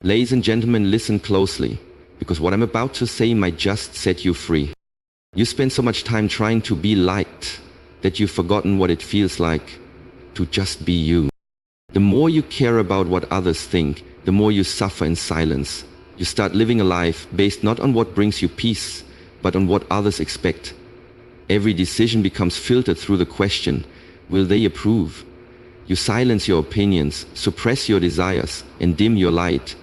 Ladies and gentlemen, listen closely, because what I'm about to say might just set you free. You spend so much time trying to be liked that you've forgotten what it feels like to just be you. The more you care about what others think, the more you suffer in silence. You start living a life based not on what brings you peace, but on what others expect. Every decision becomes filtered through the question, will they approve? You silence your opinions, suppress your desires, and dim your light.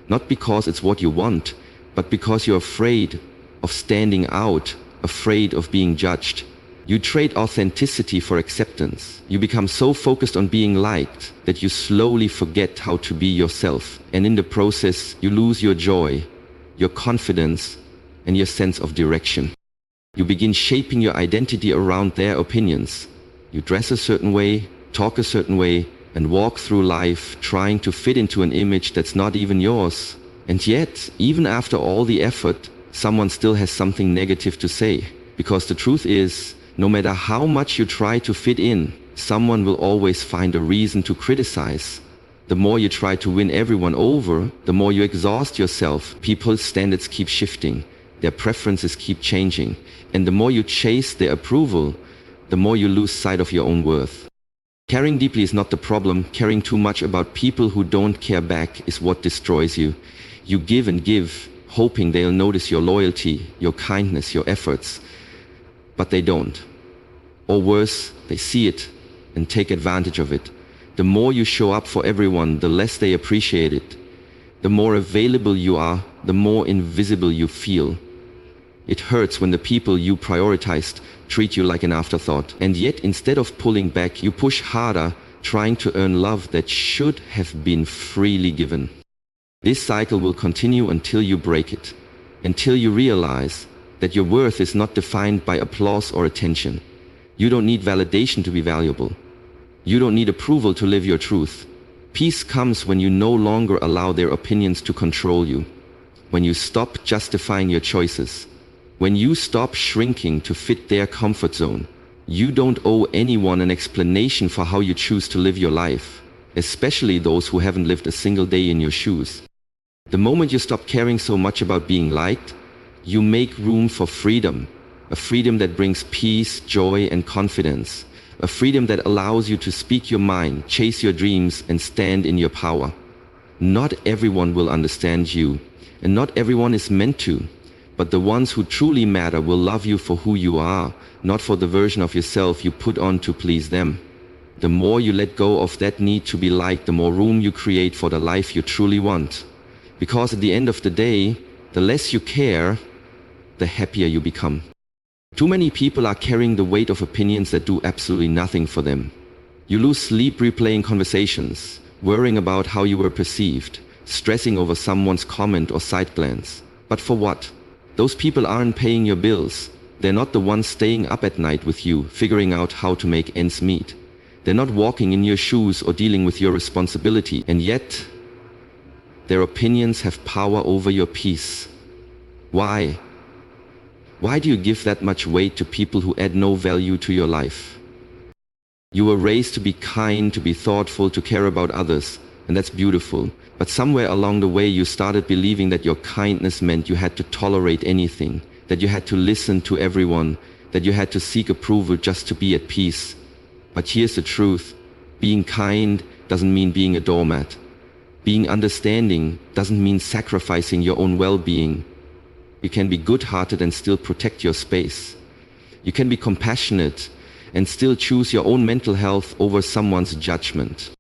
Not because it's what you want, but because you're afraid of standing out, afraid of being judged. You trade authenticity for acceptance. You become so focused on being liked that you slowly forget how to be yourself. And in the process, you lose your joy, your confidence, and your sense of direction. You begin shaping your identity around their opinions. You dress a certain way, talk a certain way, and walk through life trying to fit into an image that's not even yours. And yet, even after all the effort, someone still has something negative to say. Because the truth is, no matter how much you try to fit in, someone will always find a reason to criticize. The more you try to win everyone over, the more you exhaust yourself. People's standards keep shifting, their preferences keep changing, and the more you chase their approval, the more you lose sight of your own worth. Caring deeply is not the problem. Caring too much about people who don't care back is what destroys you. You give and give, hoping they'll notice your loyalty, your kindness, your efforts. But they don't. Or worse, they see it and take advantage of it. The more you show up for everyone, the less they appreciate it. The more available you are, the more invisible you feel. It hurts when the people you prioritized treat you like an afterthought. And yet, instead of pulling back, you push harder, trying to earn love that should have been freely given. This cycle will continue until you break it, until you realize that your worth is not defined by applause or attention. You don't need validation to be valuable. You don't need approval to live your truth. Peace comes when you no longer allow their opinions to control you, when you stop justifying your choices, when you stop shrinking to fit their comfort zone. You don't owe anyone an explanation for how you choose to live your life, especially those who haven't lived a single day in your shoes. The moment you stop caring so much about being liked, you make room for freedom, a freedom that brings peace, joy, and confidence, a freedom that allows you to speak your mind, chase your dreams, and stand in your power. Not everyone will understand you, and not everyone is meant to. But the ones who truly matter will love you for who you are, not for the version of yourself you put on to please them. The more you let go of that need to be liked, the more room you create for the life you truly want. Because at the end of the day, the less you care, the happier you become. Too many people are carrying the weight of opinions that do absolutely nothing for them. You lose sleep replaying conversations, worrying about how you were perceived, stressing over someone's comment or side glance. But for what? Those people aren't paying your bills. They're not the ones staying up at night with you, figuring out how to make ends meet. They're not walking in your shoes or dealing with your responsibility. And yet, their opinions have power over your peace. Why? Why do you give that much weight to people who add no value to your life? You were raised to be kind, to be thoughtful, to care about others. And that's beautiful. But somewhere along the way you started believing that your kindness meant you had to tolerate anything, that you had to listen to everyone, that you had to seek approval just to be at peace. But here's the truth. Being kind doesn't mean being a doormat. Being understanding doesn't mean sacrificing your own well-being. You can be good-hearted and still protect your space. You can be compassionate and still choose your own mental health over someone's judgment.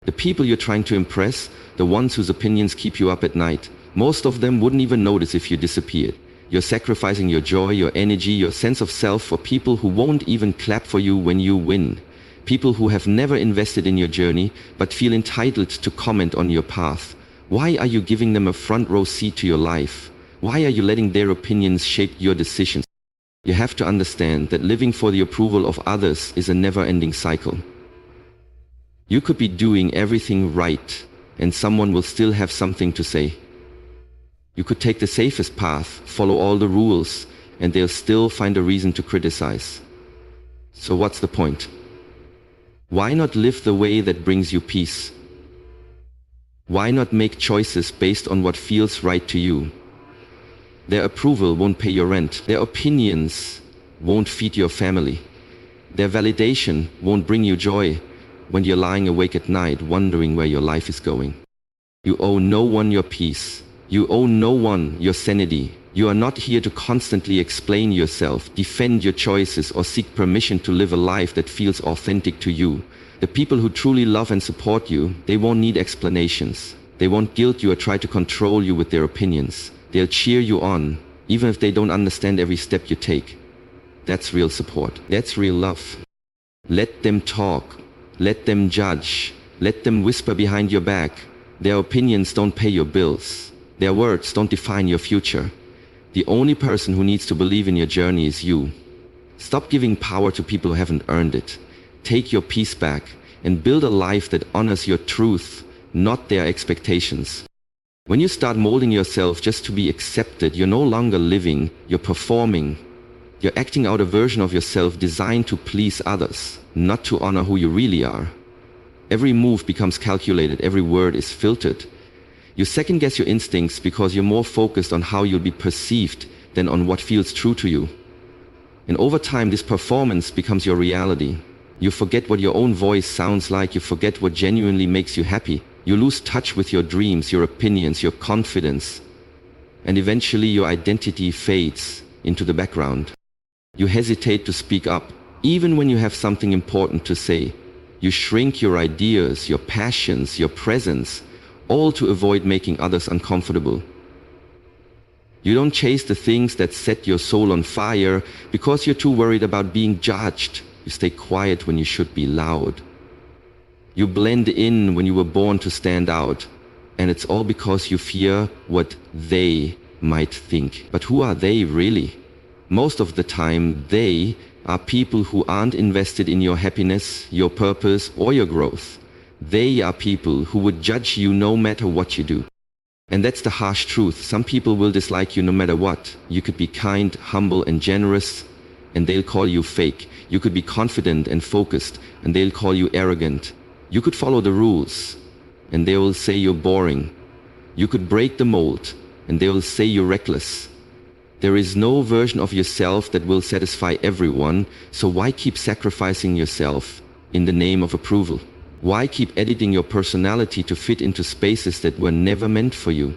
The people you're trying to impress, the ones whose opinions keep you up at night, most of them wouldn't even notice if you disappeared. You're sacrificing your joy, your energy, your sense of self for people who won't even clap for you when you win. People who have never invested in your journey, but feel entitled to comment on your path. Why are you giving them a front row seat to your life? Why are you letting their opinions shape your decisions? You have to understand that living for the approval of others is a never-ending cycle. You could be doing everything right, and someone will still have something to say. You could take the safest path, follow all the rules, and they'll still find a reason to criticize. So what's the point? Why not live the way that brings you peace? Why not make choices based on what feels right to you? Their approval won't pay your rent. Their opinions won't feed your family. Their validation won't bring you joy when you're lying awake at night wondering where your life is going. You owe no one your peace. You owe no one your sanity. You are not here to constantly explain yourself, defend your choices, or seek permission to live a life that feels authentic to you. The people who truly love and support you, they won't need explanations. They won't guilt you or try to control you with their opinions. They'll cheer you on, even if they don't understand every step you take. That's real support. That's real love. Let them talk. Let them judge. Let them whisper behind your back. Their opinions don't pay your bills. Their words don't define your future. The only person who needs to believe in your journey is you. Stop giving power to people who haven't earned it. Take your peace back and build a life that honors your truth, not their expectations. When you start molding yourself just to be accepted, you're no longer living, you're performing. You're acting out a version of yourself designed to please others, not to honor who you really are. Every move becomes calculated, every word is filtered. You second guess your instincts because you're more focused on how you'll be perceived than on what feels true to you. And over time, this performance becomes your reality. You forget what your own voice sounds like, you forget what genuinely makes you happy. You lose touch with your dreams, your opinions, your confidence. And eventually your identity fades into the background. You hesitate to speak up, even when you have something important to say. You shrink your ideas, your passions, your presence, all to avoid making others uncomfortable. You don't chase the things that set your soul on fire because you're too worried about being judged. You stay quiet when you should be loud. You blend in when you were born to stand out. And it's all because you fear what they might think. But who are they really? Most of the time, they are people who aren't invested in your happiness, your purpose, or your growth. They are people who would judge you no matter what you do. And that's the harsh truth. Some people will dislike you no matter what. You could be kind, humble, and generous, and they'll call you fake. You could be confident and focused, and they'll call you arrogant. You could follow the rules, and they will say you're boring. You could break the mold, and they will say you're reckless. There is no version of yourself that will satisfy everyone, so why keep sacrificing yourself in the name of approval? Why keep editing your personality to fit into spaces that were never meant for you?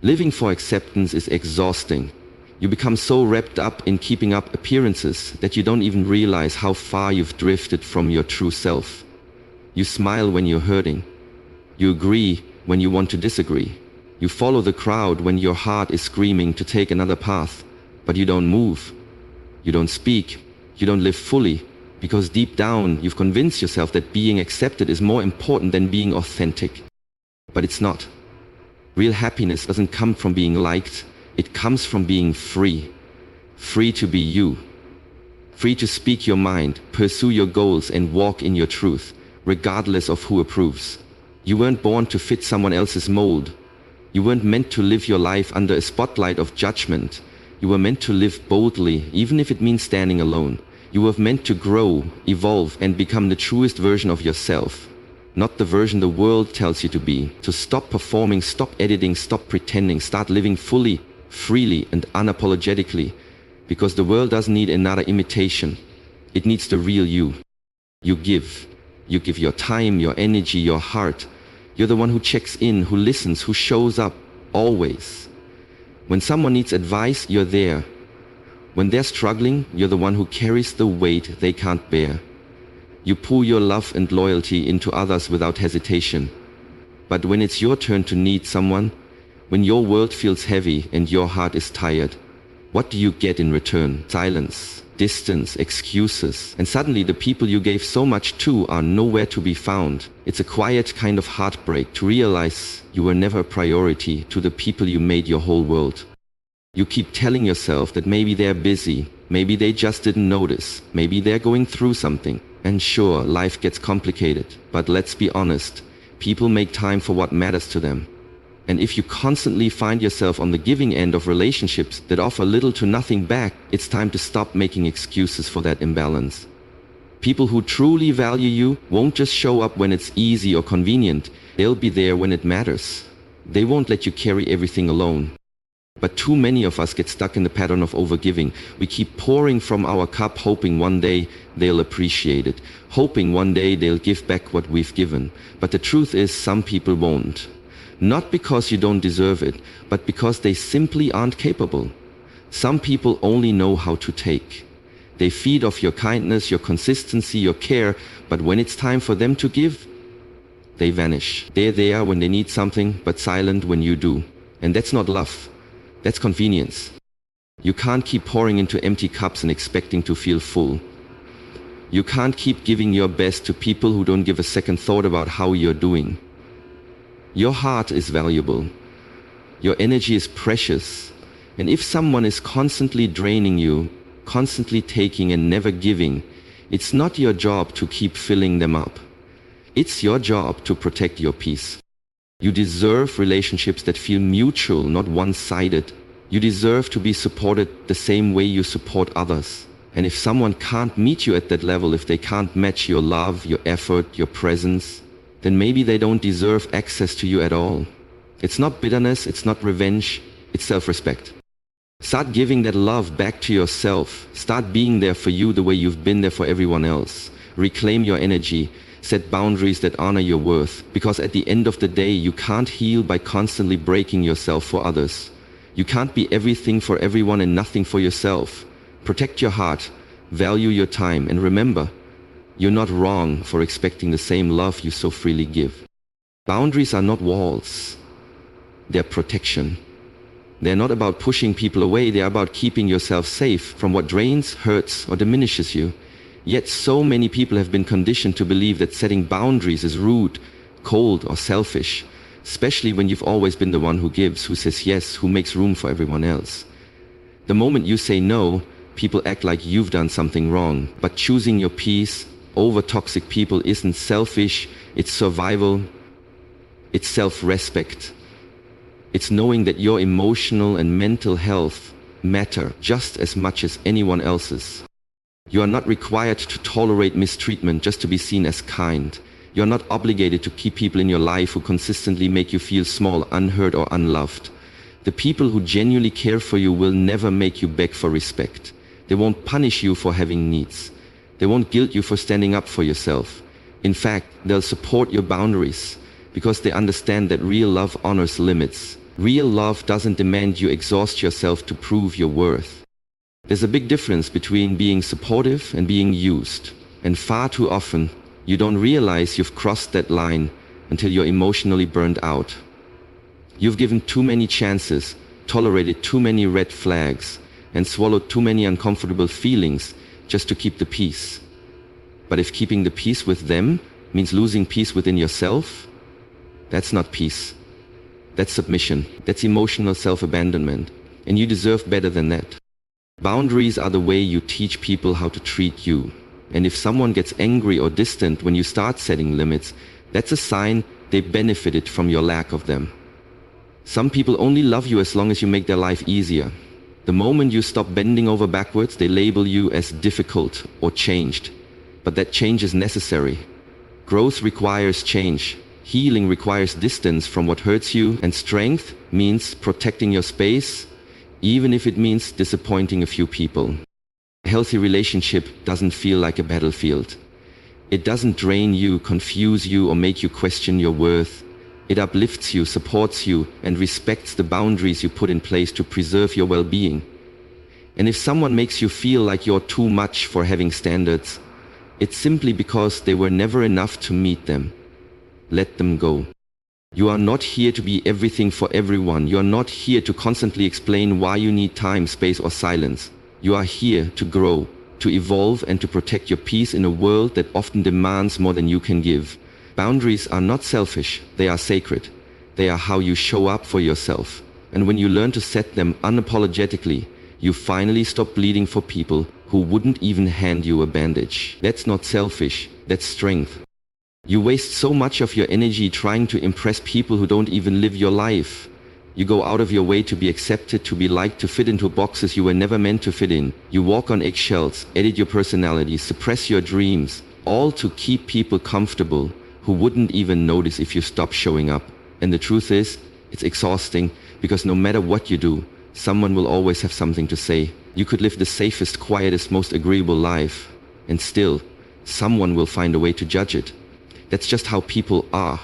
Living for acceptance is exhausting. You become so wrapped up in keeping up appearances that you don't even realize how far you've drifted from your true self. You smile when you're hurting. You agree when you want to disagree. You follow the crowd when your heart is screaming to take another path, but you don't move. You don't speak. You don't live fully. Because deep down, you've convinced yourself that being accepted is more important than being authentic. But it's not. Real happiness doesn't come from being liked. It comes from being free. Free to be you. Free to speak your mind, pursue your goals, and walk in your truth, regardless of who approves. You weren't born to fit someone else's mold. You weren't meant to live your life under a spotlight of judgment. You were meant to live boldly, even if it means standing alone. You were meant to grow, evolve, and become the truest version of yourself, not the version the world tells you to be. To stop performing, stop editing, stop pretending, start living fully, freely, and unapologetically, because the world doesn't need another imitation. It needs the real you. You give. You give your time, your energy, your heart. You're the one who checks in, who listens, who shows up, always. When someone needs advice, you're there. When they're struggling, you're the one who carries the weight they can't bear. You pour your love and loyalty into others without hesitation. But when it's your turn to need someone, when your world feels heavy and your heart is tired, what do you get in return? Silence, distance, excuses. And suddenly the people you gave so much to are nowhere to be found. It's a quiet kind of heartbreak to realize you were never a priority to the people you made your whole world. You keep telling yourself that maybe they're busy, maybe they just didn't notice, maybe they're going through something. And sure, life gets complicated, but let's be honest, people make time for what matters to them. And if you constantly find yourself on the giving end of relationships that offer little to nothing back, it's time to stop making excuses for that imbalance. People who truly value you won't just show up when it's easy or convenient. They'll be there when it matters. They won't let you carry everything alone. But too many of us get stuck in the pattern of overgiving. We keep pouring from our cup, hoping one day they'll appreciate it, hoping one day they'll give back what we've given. But the truth is, some people won't. Not because you don't deserve it, but because they simply aren't capable. Some people only know how to take. They feed off your kindness, your consistency, your care, but when it's time for them to give, they vanish. They're there when they need something, but silent when you do. And that's not love. That's convenience. You can't keep pouring into empty cups and expecting to feel full. You can't keep giving your best to people who don't give a second thought about how you're doing. Your heart is valuable. Your energy is precious. And if someone is constantly draining you, constantly taking and never giving, it's not your job to keep filling them up. It's your job to protect your peace. You deserve relationships that feel mutual, not one-sided. You deserve to be supported the same way you support others. And if someone can't meet you at that level, if they can't match your love, your effort, your presence, then maybe they don't deserve access to you at all. It's not bitterness, it's not revenge, it's self-respect. Start giving that love back to yourself. Start being there for you the way you've been there for everyone else. Reclaim your energy. Set boundaries that honor your worth. Because at the end of the day, you can't heal by constantly breaking yourself for others. You can't be everything for everyone and nothing for yourself. Protect your heart. Value your time. And remember, you're not wrong for expecting the same love you so freely give. Boundaries are not walls. They're protection. They're not about pushing people away. They're about keeping yourself safe from what drains, hurts, or diminishes you. Yet so many people have been conditioned to believe that setting boundaries is rude, cold, or selfish, especially when you've always been the one who gives, who says yes, who makes room for everyone else. The moment you say no, people act like you've done something wrong. But choosing your peace over toxic people isn't selfish, it's survival, it's self-respect. It's knowing that your emotional and mental health matter just as much as anyone else's. You are not required to tolerate mistreatment just to be seen as kind. You are not obligated to keep people in your life who consistently make you feel small, unheard, or unloved. The people who genuinely care for you will never make you beg for respect. They won't punish you for having needs. They won't guilt you for standing up for yourself. In fact, they'll support your boundaries because they understand that real love honors limits. Real love doesn't demand you exhaust yourself to prove your worth. There's a big difference between being supportive and being used. And far too often, you don't realize you've crossed that line until you're emotionally burned out. You've given too many chances, tolerated too many red flags, and swallowed too many uncomfortable feelings just to keep the peace. But if keeping the peace with them means losing peace within yourself, that's not peace. That's submission. That's emotional self-abandonment. And you deserve better than that. Boundaries are the way you teach people how to treat you. And if someone gets angry or distant when you start setting limits, that's a sign they benefited from your lack of them. Some people only love you as long as you make their life easier. The moment you stop bending over backwards, they label you as difficult or changed. But that change is necessary. Growth requires change. Healing requires distance from what hurts you, and strength means protecting your space, even if it means disappointing a few people. A healthy relationship doesn't feel like a battlefield. It doesn't drain you, confuse you, or make you question your worth. It uplifts you, supports you, and respects the boundaries you put in place to preserve your well-being. And if someone makes you feel like you're too much for having standards, it's simply because they were never enough to meet them. Let them go. You are not here to be everything for everyone. You are not here to constantly explain why you need time, space, or silence. You are here to grow, to evolve, and to protect your peace in a world that often demands more than you can give. Boundaries are not selfish. They are sacred. They are how you show up for yourself. And when you learn to set them unapologetically, you finally stop bleeding for people who wouldn't even hand you a bandage. That's not selfish. That's strength. You waste so much of your energy trying to impress people who don't even live your life. You go out of your way to be accepted, to be liked, to fit into boxes you were never meant to fit in. You walk on eggshells, edit your personality, suppress your dreams, all to keep people comfortable who wouldn't even notice if you stop showing up. And the truth is, it's exhausting because no matter what you do, someone will always have something to say. You could live the safest, quietest, most agreeable life, and still, someone will find a way to judge it. That's just how people are.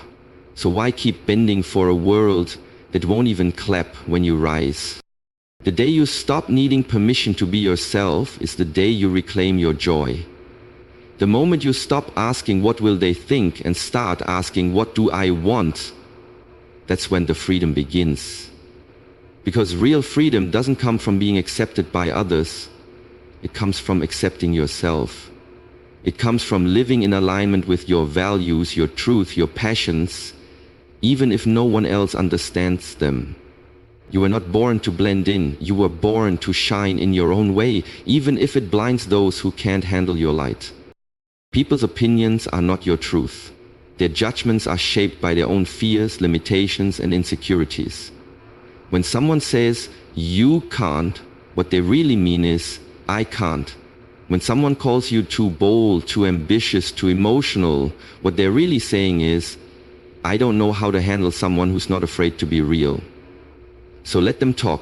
So why keep bending for a world that won't even clap when you rise? The day you stop needing permission to be yourself is the day you reclaim your joy. The moment you stop asking what will they think and start asking what do I want, that's when the freedom begins. Because real freedom doesn't come from being accepted by others. It comes from accepting yourself. It comes from living in alignment with your values, your truth, your passions, even if no one else understands them. You were not born to blend in. You were born to shine in your own way, even if it blinds those who can't handle your light. People's opinions are not your truth. Their judgments are shaped by their own fears, limitations, and insecurities. When someone says, you can't, what they really mean is, I can't. When someone calls you too bold, too ambitious, too emotional, what they're really saying is, I don't know how to handle someone who's not afraid to be real. So let them talk.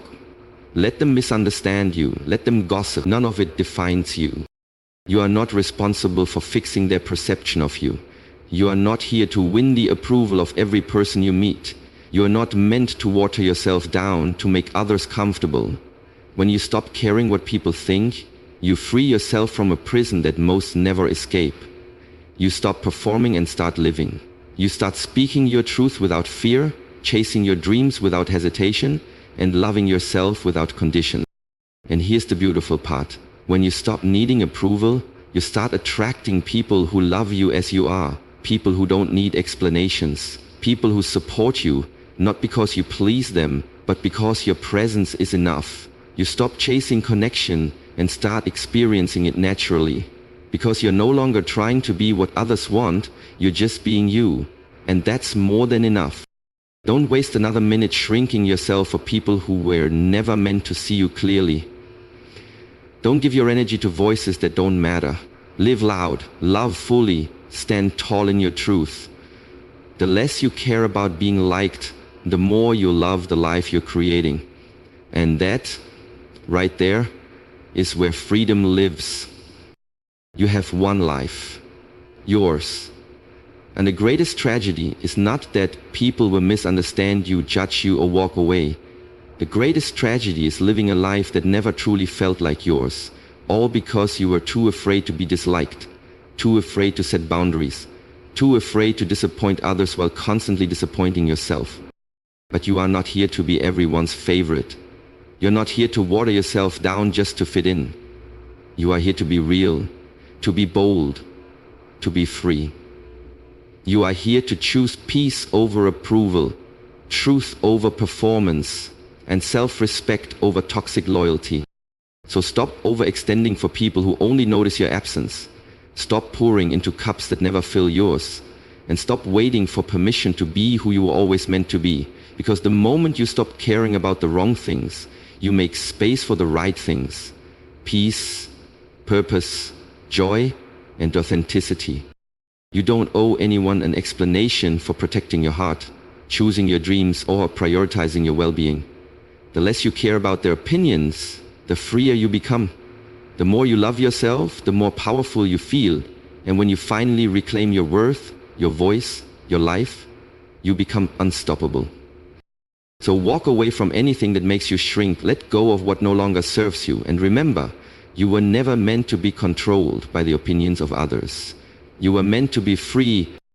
Let them misunderstand you. Let them gossip. None of it defines you. You are not responsible for fixing their perception of you. You are not here to win the approval of every person you meet. You are not meant to water yourself down to make others comfortable. When you stop caring what people think, you free yourself from a prison that most never escape. You stop performing and start living. You start speaking your truth without fear, chasing your dreams without hesitation, and loving yourself without condition. And here's the beautiful part. When you stop needing approval, you start attracting people who love you as you are, people who don't need explanations, people who support you, not because you please them, but because your presence is enough. You stop chasing connection and start experiencing it naturally. Because you're no longer trying to be what others want, you're just being you. And that's more than enough. Don't waste another minute shrinking yourself for people who were never meant to see you clearly. Don't give your energy to voices that don't matter. Live loud, love fully, stand tall in your truth. The less you care about being liked, the more you love the life you're creating. And that, right there, is where freedom lives. You have one life, yours. And the greatest tragedy is not that people will misunderstand you, judge you, or walk away. The greatest tragedy is living a life that never truly felt like yours, all because you were too afraid to be disliked, too afraid to set boundaries, too afraid to disappoint others while constantly disappointing yourself. But you are not here to be everyone's favorite. You're not here to water yourself down just to fit in. You are here to be real, to be bold, to be free. You are here to choose peace over approval, truth over performance, and self-respect over toxic loyalty. So stop overextending for people who only notice your absence. Stop pouring into cups that never fill yours. And stop waiting for permission to be who you were always meant to be. Because the moment you stop caring about the wrong things, you make space for the right things. Peace, purpose, joy, and authenticity. You don't owe anyone an explanation for protecting your heart, choosing your dreams, or prioritizing your well-being. The less you care about their opinions, the freer you become. The more you love yourself, the more powerful you feel. And when you finally reclaim your worth, your voice, your life, you become unstoppable. So walk away from anything that makes you shrink. Let go of what no longer serves you. And remember, you were never meant to be controlled by the opinions of others. You were meant to be free